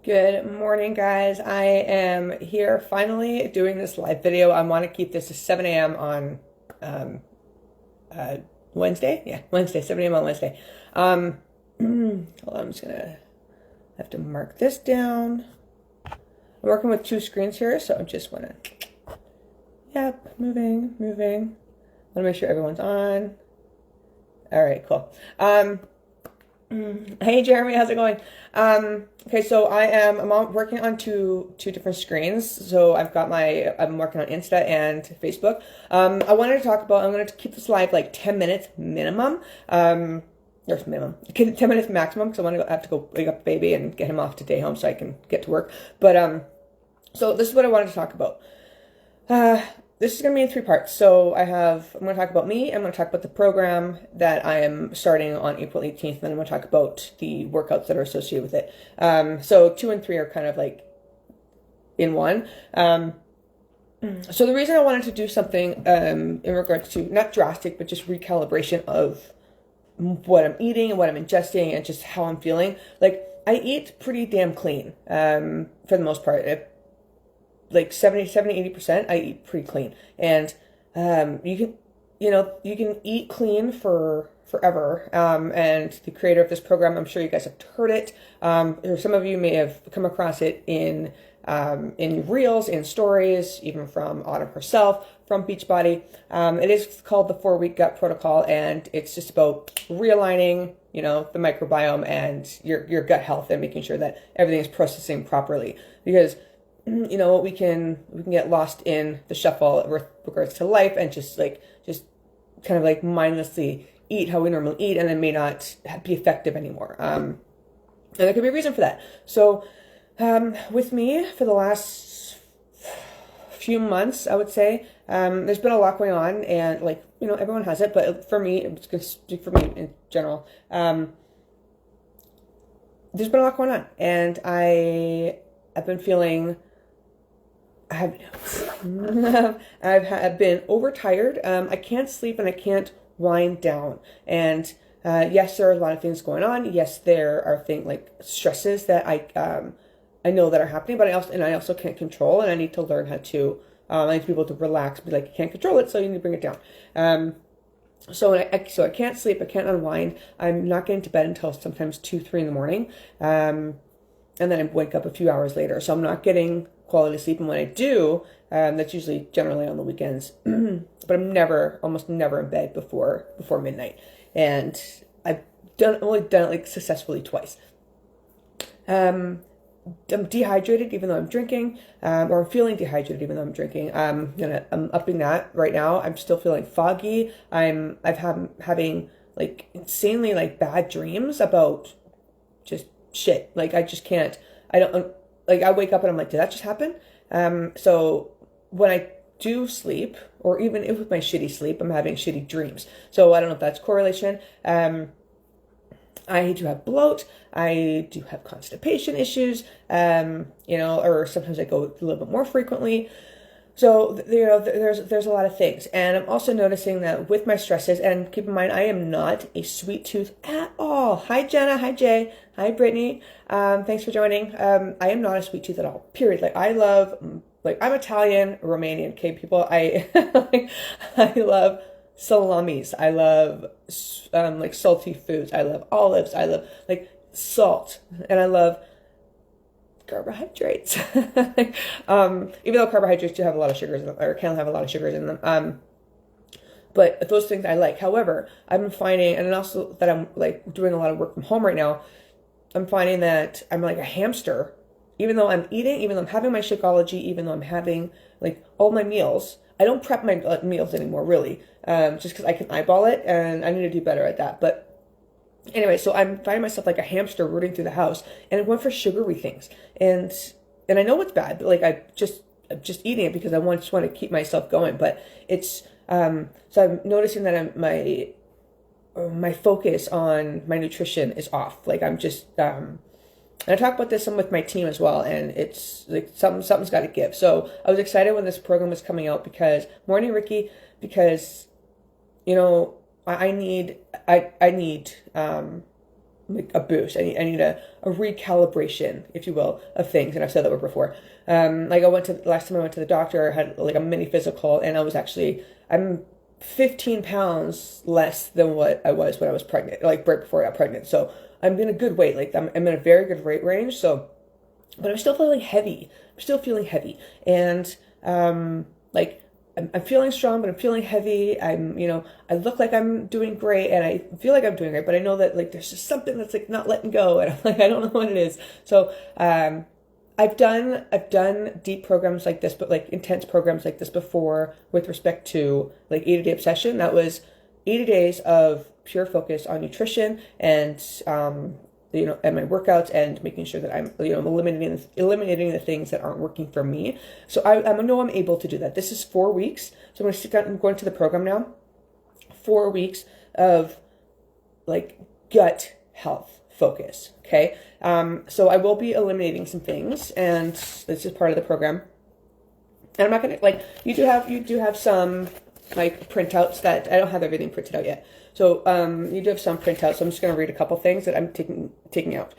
Good morning, guys. I am here finally doing this live video. I want to keep this to 7 a.m. on um, uh, Wednesday. Yeah, Wednesday, 7 a.m. on Wednesday. Hold on, I'm just gonna have to mark this down. I'm working with two screens here, so I just want to, yep, moving. Want to make sure everyone's on. All right, cool. Hey Jeremy, how's it going? Okay, so I'm working on two different screens. So I'm working on Insta and Facebook. I wanted to talk about, I'm going to keep this live like 10 minutes minimum. Or minimum, 10 minutes maximum, because I have to go wake up the baby and get him off to day home so I can get to work. But so this is what I wanted to talk about. This is going to be in three parts. So I'm going to talk about me, I'm going to talk about the program that I am starting on April 18th, and then I'm going to talk about the workouts that are associated with it. So 2 and 3 are kind of like in one. So the reason I wanted to do something in regards to, not drastic, but just recalibration of what I'm eating and what I'm ingesting and just how I'm feeling. Like, I eat pretty damn clean, for the most part. Like 80%, I eat pretty clean. And you can eat clean for forever. And the creator of this program, I'm sure you guys have heard it. Or some of you may have come across it in reels, in stories, even from Autumn herself, from Beachbody. It is called the 4-Week Gut Protocol, and it's just about realigning, the microbiome and your gut health and making sure that everything is processing properly. Because we can get lost in the shuffle with regards to life and just kind of like mindlessly eat how we normally eat, and then may not be effective anymore. And there could be a reason for that. So with me for the last few months, I would say, there's been a lot going on, and everyone has it, but for me, I'm just going to speak for me in general. There's been a lot going on, and I've been feeling, I've been overtired. I can't sleep and I can't wind down. And yes, there are a lot of things going on. Yes, there are things like stresses that I know that are happening, but I also can't control, and I need to learn how to. I need to be able to relax, be like, you can't control it, so you need to bring it down. So I can't sleep, I can't unwind. I'm not getting to bed until sometimes 2, 3 in the morning. And then I wake up a few hours later. So I'm not getting quality sleep. And when I do, that's usually generally on the weekends. But I'm almost never in bed before midnight. And I've only done it like successfully twice. I'm dehydrated even though I'm drinking, or I'm feeling dehydrated even though I'm drinking. I'm upping that right now. I'm still feeling foggy. Having like insanely like bad dreams about just shit. Like, I just can't, I wake up and I'm like, did that just happen? So when I do sleep, or even with my shitty sleep, I'm having shitty dreams. So I don't know if that's correlation. I do have bloat. I do have constipation issues, or sometimes I go a little bit more frequently. So, there's a lot of things. And I'm also noticing that with my stresses, and keep in mind, I am not a sweet tooth at all. Hi, Jenna. Hi, Jay. Hi, Brittany. Thanks for joining. I am not a sweet tooth at all, period. Like, I'm Italian, Romanian, okay, people. I love salamis. I love, salty foods. I love olives. I love, salt. And I love carbohydrates. Even though carbohydrates do have a lot of sugars in them, or can have a lot of sugars in them. But those things I like. However, I've been finding, and also that I'm doing a lot of work from home right now, I'm finding that I'm like a hamster. Even though I'm eating, even though I'm having my Shakeology, even though I'm having all my meals, I don't prep my meals anymore, really. Just because I can eyeball it, and I need to do better at that. But anyway, so I'm finding myself like a hamster rooting through the house, and I went for sugary things, and I know it's bad, but I'm just eating it because I just want to keep myself going. But it's so I'm noticing that my focus on my nutrition is off. Like, I'm just and I talk about this some with my team as well, and it's like something's got to give. So I was excited when this program was coming out morning Ricky, because I need like a boost. I need a recalibration, if you will, of things. And I've said that word before. Like last time I went to the doctor, I had like a mini physical, and I'm 15 pounds less than what I was when I was pregnant, like right before I got pregnant. So I'm in a good weight. Like I'm in a very good weight range. So, but I'm still feeling heavy. And, like, I'm feeling strong, but I'm feeling heavy. I look like I'm doing great, and I feel like I'm doing great, but I know that like there's just something that's like not letting go, and I'm like, I don't know what it is. So I've done deep programs like this, but like intense programs like this before with respect to like 80-day obsession. That was 80 days of pure focus on nutrition and and my workouts, and making sure that I'm eliminating the things that aren't working for me. So I know I'm able to do that. This is 4 weeks. So I'm going to the program now. 4 weeks of like gut health focus. Okay. So I will be eliminating some things, and this is part of the program. And I'm not going to like, you do have some like printouts that I don't have everything printed out yet. So you do have some printouts. So I'm just going to read a couple things that I'm taking out.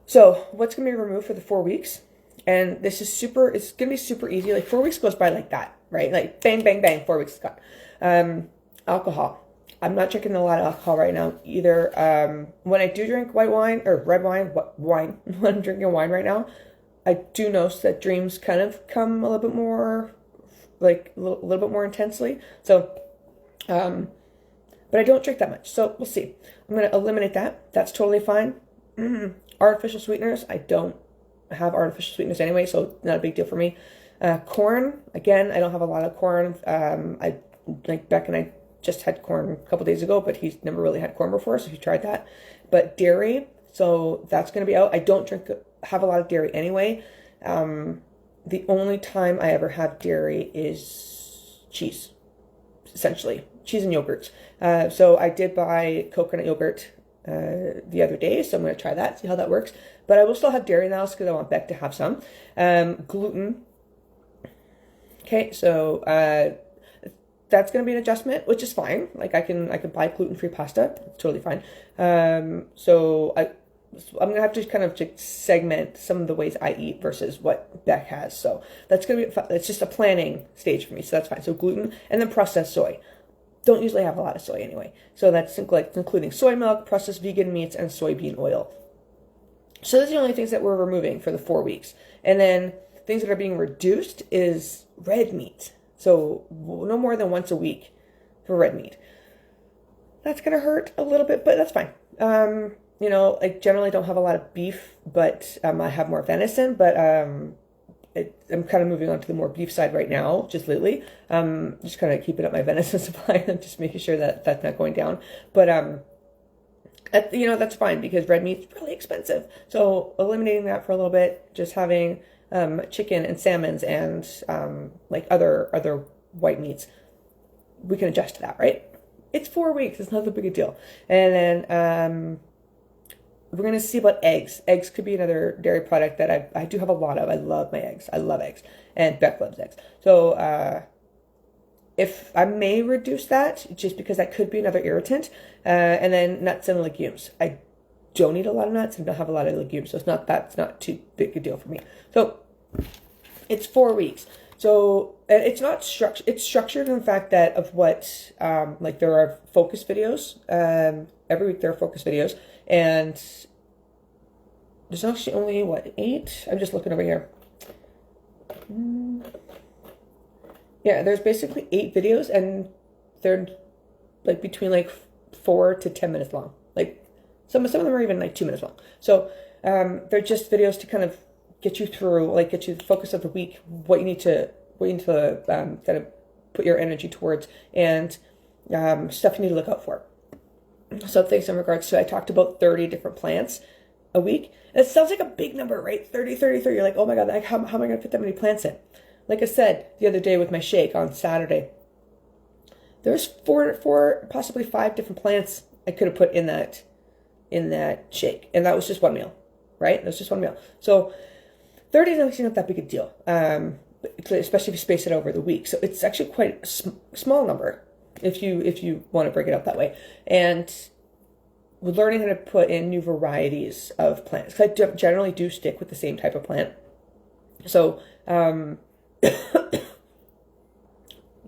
So what's going to be removed for the 4 weeks? And it's going to be super easy. Like 4 weeks goes by like that, right? Like bang, bang, bang, 4 weeks is gone. Alcohol. I'm not drinking a lot of alcohol right now either. When I do drink white wine or red wine, when I'm drinking wine right now, I do notice that dreams kind of come a little bit more, like a little bit more intensely. So, but I don't drink that much. So we'll see. I'm going to eliminate that. That's totally fine. Artificial sweeteners. I don't have artificial sweeteners anyway, so not a big deal for me. Corn. Again, I don't have a lot of corn. Beck and I just had corn a couple days ago, but he's never really had corn before, so he tried that. But dairy. So that's going to be out. I don't have a lot of dairy anyway. The only time I ever have dairy is cheese, essentially. Cheese and yogurts. So I did buy coconut yogurt the other day, so I'm going to try that, see how that works. But I will still have dairy now because I want Beck to have some. Gluten. Okay, so that's going to be an adjustment, which is fine. Like I can buy gluten-free pasta. It's totally fine. So I'm going to have to kind of segment some of the ways I eat versus what Beck has. So that's going to be, it's just a planning stage for me. So that's fine. So gluten, and then processed soy. Don't usually have a lot of soy anyway. So that's including soy milk, processed vegan meats, and soybean oil. So those are the only things that we're removing for the 4 weeks. And then things that are being reduced is red meat. So no more than once a week for red meat. That's going to hurt a little bit, but that's fine. I generally don't have a lot of beef, but I have more venison, but I'm kind of moving on to the more beef side right now, just lately. Just kind of keeping up my venison supply and just making sure that that's not going down. But, that's fine because red meat's really expensive. So eliminating that for a little bit, just having chicken and salmons and other white meats, we can adjust to that, right? It's 4 weeks. It's not that big a deal. And then we're going to see about eggs. Eggs could be another dairy product that I do have a lot of. I love my eggs. I love eggs. And Beck loves eggs. So if I may reduce that, just because that could be another irritant. And then nuts and legumes. I don't eat a lot of nuts and don't have a lot of legumes. So that's not too big a deal for me. So it's 4 weeks. So it's not structured. It's structured in the fact that of what, there are focus videos. Every week there are focus videos. And there's actually only, 8? I'm just looking over here. Yeah, there's basically 8 videos, and they're between 4 to 10 minutes long. Some of them are even 2 minutes long. So they're just videos to kind of get you through, get you the focus of the week, what you need to kind of put your energy towards, and stuff you need to look out for. So things in regards to, I talked about 30 different plants a week. It sounds like a big number, right? 30. You're like, oh my God, how am I going to fit that many plants in? Like I said the other day with my shake on Saturday, there's four, possibly 5 different plants I could have put in that shake. And that was just one meal, right? That was just one meal. So 30 is actually not that big a deal, especially if you space it over the week. So it's actually quite a small number if you want to break it up that way. And learning how to put in new varieties of plants. 'Cause I generally do stick with the same type of plant. So,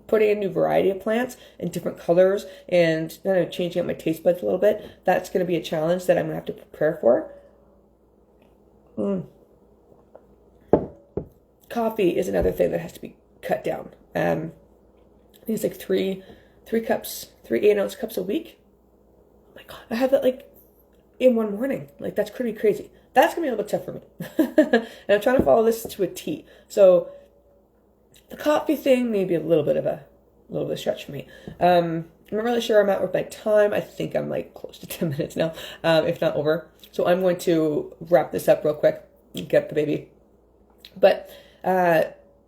putting a new variety of plants in different colors and kind of changing up my taste buds a little bit, that's going to be a challenge that I'm going to have to prepare for. Coffee is another thing that has to be cut down. I think it's like three 8-ounce cups a week. Oh my God, I have that like in one morning. Like that's pretty crazy. That's gonna be a little bit tough for me. And I'm trying to follow this to a T. So the coffee thing may be a little bit of a stretch for me. I'm not really sure I'm at with my time. I think I'm like close to 10 minutes now, if not over. So I'm going to wrap this up real quick and get the baby. But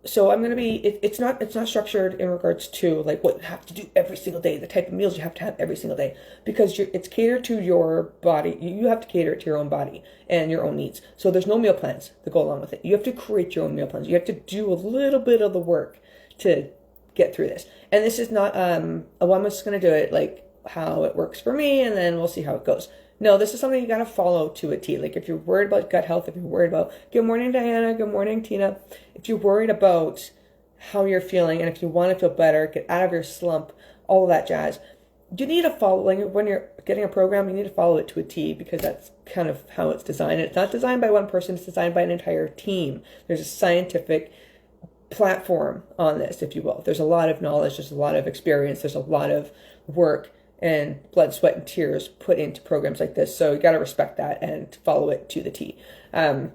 so I'm going to be, it's not structured in regards to like what you have to do every single day, the type of meals you have to have every single day, because it's catered to your body. You have to cater it to your own body and your own needs. So there's no meal plans to go along with it. You have to create your own meal plans. You have to do a little bit of the work to get through this. And this is not, I'm just going to do it like how it works for me, and then we'll see how it goes. No, this is something you got to follow to a T. Like if you're worried about gut health, if you're worried about, good morning, Diana, good morning, Tina. If you're worried about how you're feeling and if you want to feel better, get out of your slump, all of that jazz, you need to follow, like when you're getting a program, you need to follow it to a T, because that's kind of how it's designed. And it's not designed by one person, it's designed by an entire team. There's a scientific platform on this, if you will. There's a lot of knowledge, there's a lot of experience, there's a lot of work and blood, sweat, and tears put into programs like this. So you got to respect that and follow it to the T. And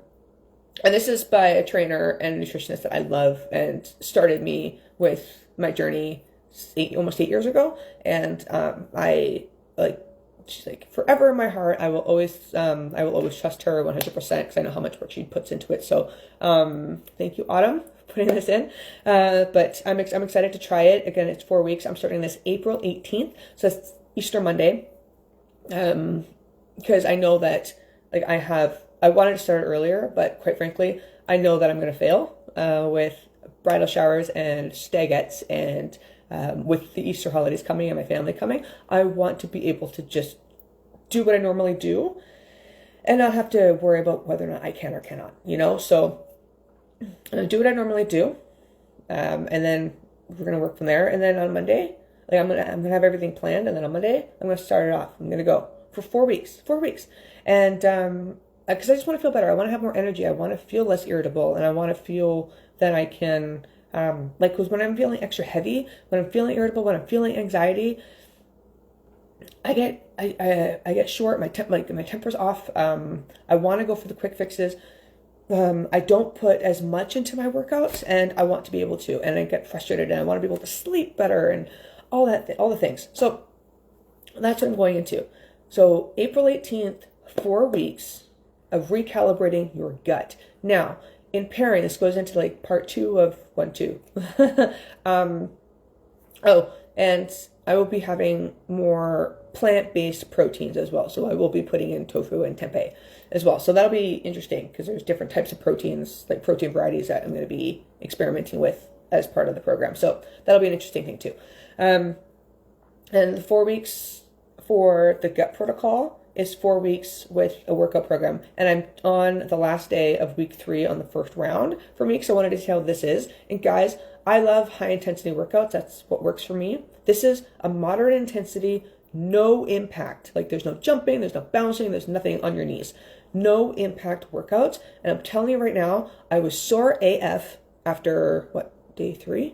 this is by a trainer and a nutritionist that I love and started me with my journey almost 8 years ago. And she's like forever in my heart. I will always trust her 100% because I know how much work she puts into it. So thank you, Autumn, for putting this in. But I'm excited to try it. Again, it's 4 weeks. I'm starting this April 18th. So it's Easter Monday. Because I know that like I wanted to start earlier, but quite frankly, I know that I'm going to fail with bridal showers and stagettes and with the Easter holidays coming and my family coming. I want to be able to just do what I normally do and not have to worry about whether or not I can or cannot, So I'm going to do what I normally do. And then we're going to work from there. And then on Monday, like I'm gonna have everything planned, and then on Monday I'm gonna start it off. I'm gonna go for 4 weeks, and because I just want to feel better. I want to have more energy. I want to feel less irritable, and I want to feel that I can because when I'm feeling extra heavy, when I'm feeling irritable, when I'm feeling anxiety, I get short. My temper's off. I want to go for the quick fixes. I don't put as much into my workouts, and I want to be able to, and I get frustrated, and I want to be able to sleep better, and all the things. So that's what I'm going into. So April 18th, 4 weeks of recalibrating your gut. Now, in pairing, this goes into like part 2 of 1-2. And I will be having more plant-based proteins as well. So I will be putting in tofu and tempeh as well. So that'll be interesting because there's different types of proteins, like protein varieties that I'm going to be experimenting with as part of the program. So that'll be an interesting thing too. And the 4 weeks for the gut protocol is 4 weeks with a workout program. And I'm on the last day of week 3 on the first round for me, because I wanted to see how this is. And guys, I love high intensity workouts. That's what works for me. This is a moderate intensity, no impact. Like there's no jumping, there's no bouncing, there's nothing on your knees. No impact workouts. And I'm telling you right now, I was sore AF after day 3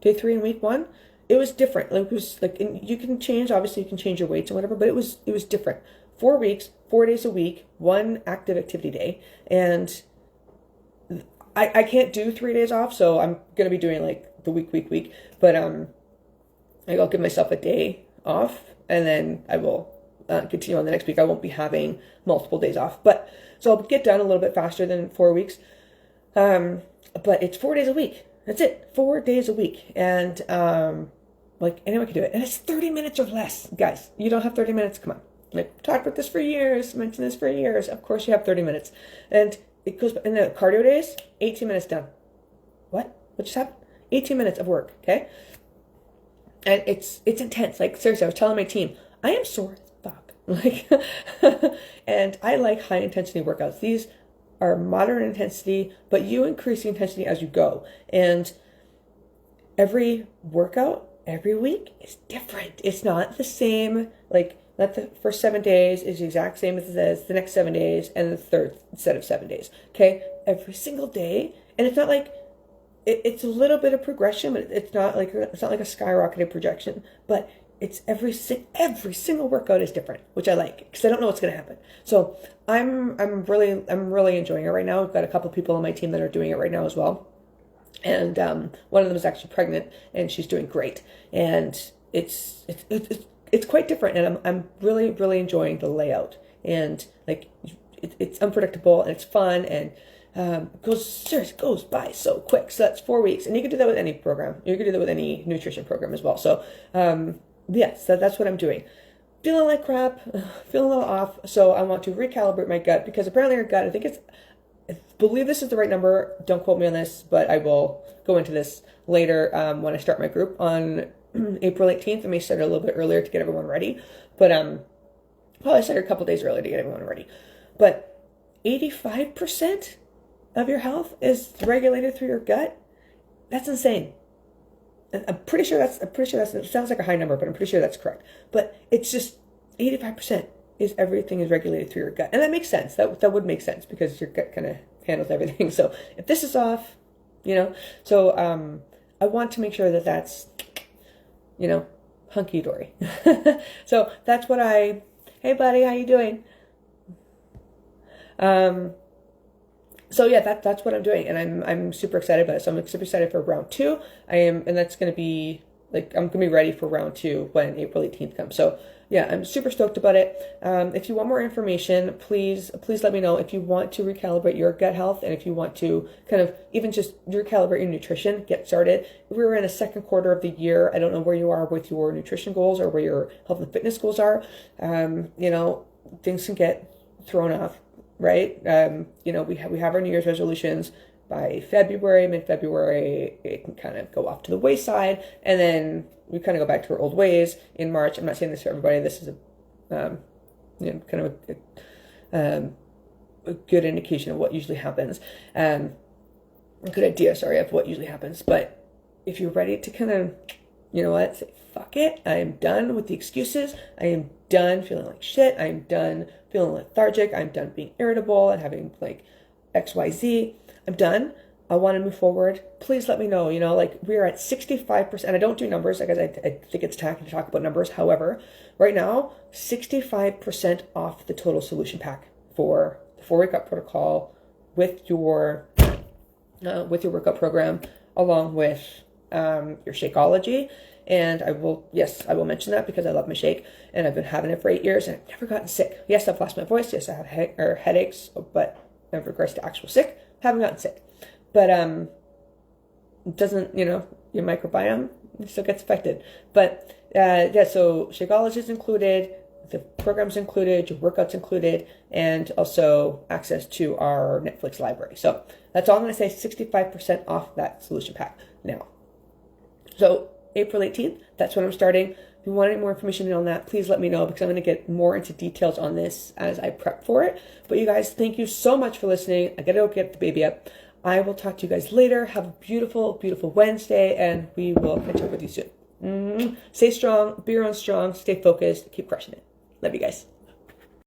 in week 1. It was different. Like it was like, you can change, obviously you can change your weights and whatever, but it was different. 4 weeks, 4 days a week, 1 active activity day. And I can't do 3 days off, so I'm going to be doing like the week. But I'll give myself a day off, and then I will continue on the next week. I won't be having multiple days off. But so I'll get done a little bit faster than 4 weeks. But it's 4 days a week. That's it. 4 days a week. And like anyone can do it. And it's 30 minutes or less. Guys, you don't have 30 minutes. Come on. Like, talked about this for years, mentioned this for years. Of course you have 30 minutes. And it goes in the cardio days, 18 minutes done. What just happened? 18 minutes of work, okay? And it's intense. Like, seriously, I was telling my team, I am sore as fuck. Like, and I like high intensity workouts. These are moderate intensity, but you increase the intensity as you go. And every workout, every week is different. It's not the same, like, not the first 7 days is the exact same as the next 7 days and the third set of 7 days. Okay? Every single day. And it's not like, it's a little bit of progression, but it's not like a skyrocketed projection. But it's every single workout is different, which I like because I don't know what's going to happen. So I'm really enjoying it right now. I've got a couple people on my team that are doing it right now as well, and one of them is actually pregnant and she's doing great. And it's quite different, and I'm really enjoying the layout. And like it's unpredictable and it's fun, and goes by so quick. So that's 4 weeks, and you can do that with any program. You can do that with any nutrition program as well. So yes, that's what I'm doing. Feeling like crap, feeling a little off. So I want to recalibrate my gut, because apparently your gut, I believe this is the right number. Don't quote me on this, but I will go into this later when I start my group on April 18th. I may start a little bit earlier to get everyone ready, but probably start a couple days earlier to get everyone ready. But 85% of your health is regulated through your gut. That's insane. And I'm pretty sure that's, it sounds like a high number, but I'm pretty sure that's correct. But it's just 85% is everything is regulated through your gut. And that makes sense. That would make sense, because your gut kind of handles everything. So if this is off, so I want to make sure that that's, hunky-dory. So that's what hey buddy, how you doing? So yeah, that's what I'm doing, and I'm super excited about it. So I'm super excited for round 2. And that's going to be I'm going to be ready for round 2 when April 18th comes. So yeah, I'm super stoked about it. If you want more information, please let me know. If you want to recalibrate your gut health, and if you want to kind of even just recalibrate your nutrition, get started. We're in the second quarter of the year. I don't know where you are with your nutrition goals or where your health and fitness goals are. Things can get thrown off. Right? We have our New Year's resolutions. By mid-February, it can kind of go off to the wayside, and then we kind of go back to our old ways in March. I'm not saying this for everybody. This is kind of a good indication of what usually happens. A good idea, of what usually happens. But if you're ready to kind of, say, fuck it, I am done with the excuses. I am done feeling like shit. I am done feeling lethargic. I'm done being irritable and having XYZ. I'm done. I want to move forward. Please let me know. We're at 65%. I don't do numbers because I think it's tacky to talk about numbers. However, right now, 65% off the total solution pack for the 4-week up protocol with your workout program, along with your Shakeology. And I will mention that because I love my shake, and I've been having it for 8 years, and I've never gotten sick. Yes, I've lost my voice. Yes, I have headaches, but in regards to actual sick, haven't gotten sick. But it doesn't, your microbiome still gets affected. But so Shakeology is included, the program's included, your workouts included, and also access to our Netflix library. So that's all I'm going to say. 65% off that solution pack now. So April 18th, that's when I'm starting. If you want any more information on that, please let me know, because I'm going to get more into details on this as I prep for it. But you guys, thank you so much for listening. I got to go get the baby up. I will talk to you guys later. Have a beautiful, beautiful Wednesday, and we will catch up with you soon. Stay strong, be your own strong, stay focused, keep crushing it. Love you guys.